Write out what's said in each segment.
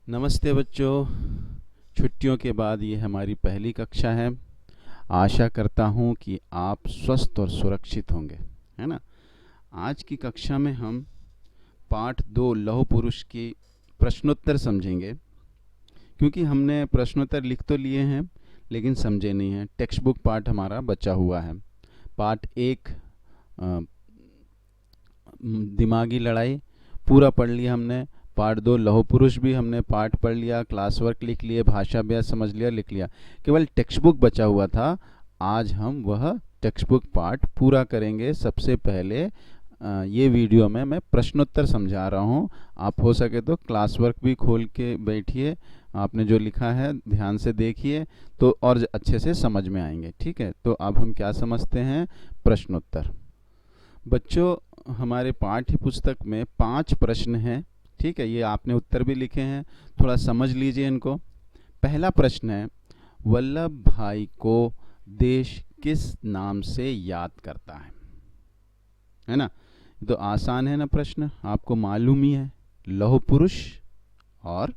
नमस्ते बच्चों। छुट्टियों के बाद ये हमारी पहली कक्षा है। आशा करता हूँ कि आप स्वस्थ और सुरक्षित होंगे, है ना। आज की कक्षा में हम पाठ 2 लौह पुरुष की प्रश्नोत्तर समझेंगे, क्योंकि हमने प्रश्नोत्तर लिख तो लिए हैं लेकिन समझे नहीं हैं। टेक्स्ट बुक पाठ हमारा बचा हुआ है। पाठ 1 दिमागी लड़ाई पूरा पढ़ लिया हमने। पाठ 2 लौह पुरुष भी हमने पाठ पढ़ लिया, क्लास वर्क लिख लिए, भाषा अभ्यास समझ लिया, लिख लिया। केवल टेक्स्ट बुक बचा हुआ था। आज हम वह टेक्स्ट बुक पाठ पूरा करेंगे। सबसे पहले ये वीडियो में मैं प्रश्नोत्तर समझा रहा हूँ। आप हो सके तो क्लास वर्क भी खोल के बैठिए, आपने जो लिखा है ध्यान से देखिए तो और अच्छे से समझ में आएंगे। ठीक है, तो अब हम क्या समझते हैं, प्रश्नोत्तर। बच्चों, हमारे पाठ्य पुस्तक में 5 प्रश्न हैं। ठीक है, ये आपने उत्तर भी लिखे हैं, थोड़ा समझ लीजिए इनको। पहला प्रश्न है, वल्लभ भाई को देश किस नाम से याद करता है ना। तो आसान है ना प्रश्न, आपको मालूम ही है। लौह पुरुष और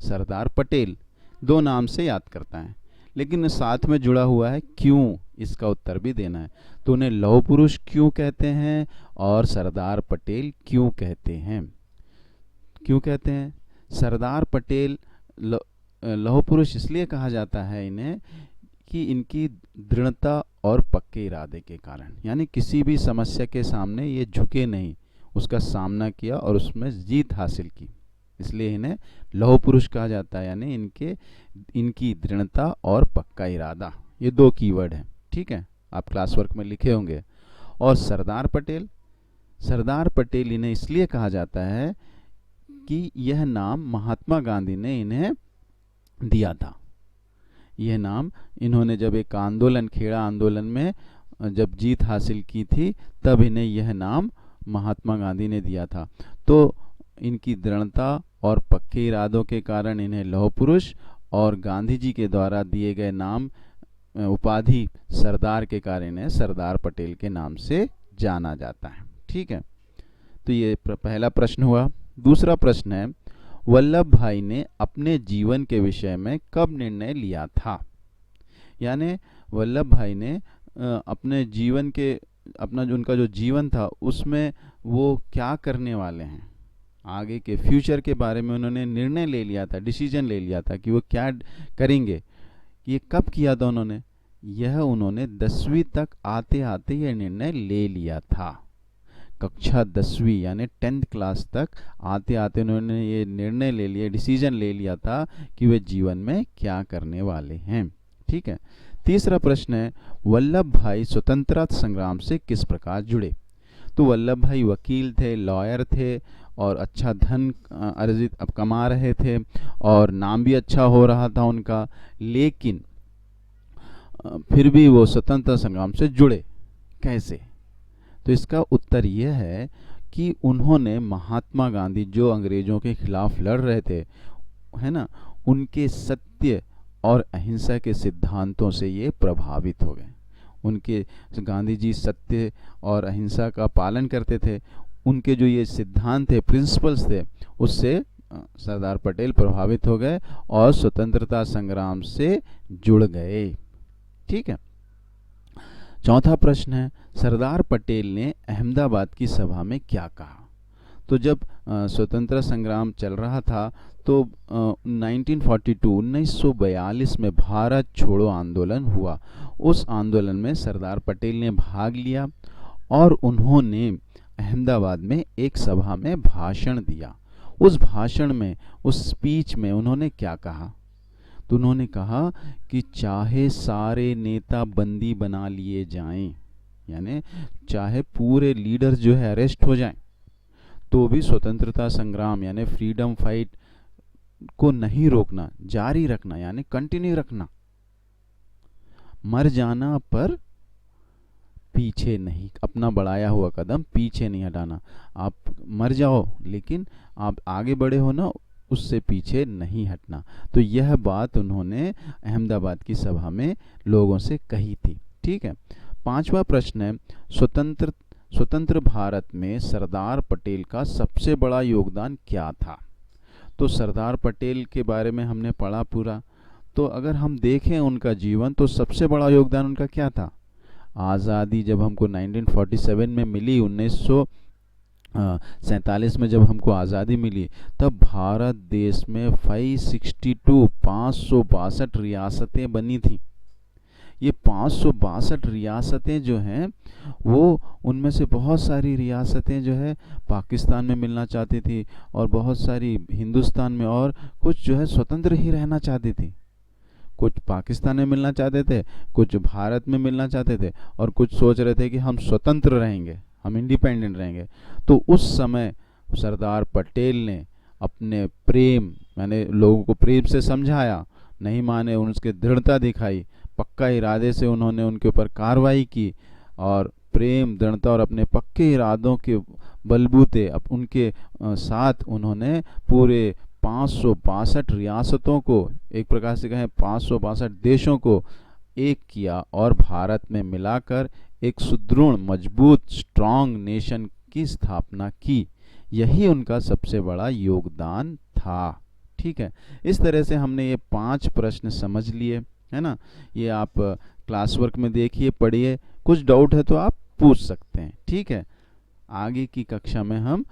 सरदार पटेल 2 नाम से याद करता है, लेकिन साथ में जुड़ा हुआ है क्यों, इसका उत्तर भी देना है। तो उन्हें लौह पुरुष क्यों कहते हैं और सरदार पटेल क्यों कहते हैं। क्यों कहते हैं सरदार पटेल लौह पुरुष इसलिए कहा जाता है इन्हें कि इनकी दृढ़ता और पक्के इरादे के कारण, यानी किसी भी समस्या के सामने ये झुके नहीं, उसका सामना किया और उसमें जीत हासिल की, इसलिए इन्हें लौह पुरुष कहा जाता है। यानी इनकी दृढ़ता और पक्का इरादा, ये 2 कीवर्ड हैं। ठीक है, आप क्लास वर्क में लिखे होंगे। और सरदार पटेल इन्हें इसलिए कहा जाता है कि यह नाम महात्मा गांधी ने इन्हें दिया था। यह नाम इन्होंने जब एक आंदोलन, खेड़ा आंदोलन में जब जीत हासिल की थी, तब इन्हें यह नाम महात्मा गांधी ने दिया था। तो इनकी दृढ़ता और पक्के इरादों के कारण इन्हें लौह पुरुष, और गांधी जी के द्वारा दिए गए नाम उपाधि सरदार के कारण इन्हें सरदार पटेल के नाम से जाना जाता है। ठीक है, तो ये पहला प्रश्न हुआ। दूसरा प्रश्न है, वल्लभ भाई ने अपने जीवन के विषय में कब निर्णय लिया था। यानी वल्लभ भाई ने अपने जीवन के, अपना जो उनका जो जीवन था उसमें वो क्या करने वाले हैं, आगे के फ्यूचर के बारे में उन्होंने निर्णय ले लिया था, डिसीजन ले लिया था कि वो क्या करेंगे। ये कब किया था उन्होंने, यह उन्होंने 10वीं तक आते आते यह निर्णय ले लिया था। कक्षा 10वीं यानी 10th क्लास तक आते आते उन्होंने ये निर्णय ले लिया, डिसीजन ले लिया था कि वे जीवन में क्या करने वाले हैं। ठीक है, तीसरा प्रश्न है, वल्लभ भाई स्वतंत्रता संग्राम से किस प्रकार जुड़े। तो वल्लभ भाई वकील थे, लॉयर थे और अच्छा धन अर्जित अब कमा रहे थे और नाम भी अच्छा हो रहा था उनका, लेकिन फिर भी वो स्वतंत्रता संग्राम से जुड़े कैसे। तो इसका उत्तर यह है कि उन्होंने महात्मा गांधी जो अंग्रेजों के खिलाफ लड़ रहे थे, है ना, उनके सत्य और अहिंसा के सिद्धांतों से ये प्रभावित हो गए। उनके गांधी जी सत्य और अहिंसा का पालन करते थे, उनके जो ये सिद्धांत थे, प्रिंसिपल्स थे, उससे सरदार पटेल प्रभावित हो गए और स्वतंत्रता संग्राम से जुड़ गए। ठीक है, चौथा प्रश्न है, सरदार पटेल ने अहमदाबाद की सभा में क्या कहा। तो जब स्वतंत्रता संग्राम चल रहा था तो 1942 में भारत छोड़ो आंदोलन हुआ। उस आंदोलन में सरदार पटेल ने भाग लिया और उन्होंने अहमदाबाद में एक सभा में भाषण दिया। उस भाषण में, उस स्पीच में उन्होंने क्या कहा, तो उन्होंने कहा कि चाहे सारे नेता बंदी बना लिए जाएं, यानी चाहे पूरे लीडर्स जो है अरेस्ट हो जाएं, तो भी स्वतंत्रता संग्राम यानी फ्रीडम फाइट को नहीं रोकना, जारी रखना, यानी कंटिन्यू रखना। मर जाना पर पीछे नहीं, अपना बढ़ाया हुआ कदम पीछे नहीं हटाना। आप मर जाओ लेकिन आप आगे बढ़े हो ना, उससे पीछे नहीं हटना। तो यह बात उन्होंने अहमदाबाद की सभा में लोगों से कही थी। ठीक है, पांचवा प्रश्न है, स्वतंत्र भारत में सरदार पटेल का सबसे बड़ा योगदान क्या था। तो सरदार पटेल के बारे में हमने पढ़ा पूरा। तो अगर हम देखें उनका जीवन, तो सबसे बड़ा योगदान उनका क्या था? आज़ादी जब हमको 1947 में मिली, 1947 में जब हमको आज़ादी मिली, तब भारत देश में 562 रियासतें बनी थी। ये 562 रियासतें जो हैं, वो उनमें से बहुत सारी रियासतें जो है पाकिस्तान में मिलना चाहती थी, और बहुत सारी हिंदुस्तान में, और कुछ जो है स्वतंत्र ही रहना चाहती थी। कुछ पाकिस्तान में मिलना चाहते थे, कुछ भारत में मिलना चाहते थे, और कुछ सोच रहे थे कि हम स्वतंत्र रहेंगे, हम इंडिपेंडेंट रहेंगे। तो उस समय सरदार पटेल ने अपने प्रेम, मैंने लोगों को प्रेम से समझाया, नहीं माने, उसके दृढ़ता दिखाई, पक्का इरादे से उन्होंने उनके ऊपर कार्रवाई की, और प्रेम, दृढ़ता और अपने पक्के इरादों के बलबूते अब उनके साथ उन्होंने पूरे 562 रियासतों को, एक प्रकार से कहें 562 देशों को एक किया, और भारत में मिलाकर एक सुदृढ़, मजबूत, स्ट्रांग नेशन की स्थापना की। यही उनका सबसे बड़ा योगदान था। ठीक है, इस तरह से हमने ये 5 प्रश्न समझ लिए, है ना। ये आप क्लास वर्क में देखिए, पढ़िए, कुछ डाउट है तो आप पूछ सकते हैं। ठीक है, आगे की कक्षा में हम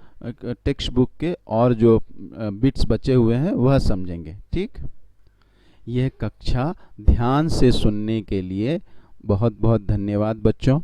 टेक्स्ट बुक के और जो बिट्स बचे हुए हैं वह समझेंगे। ठीक, यह कक्षा ध्यान से सुनने के लिए बहुत बहुत धन्यवाद बच्चों।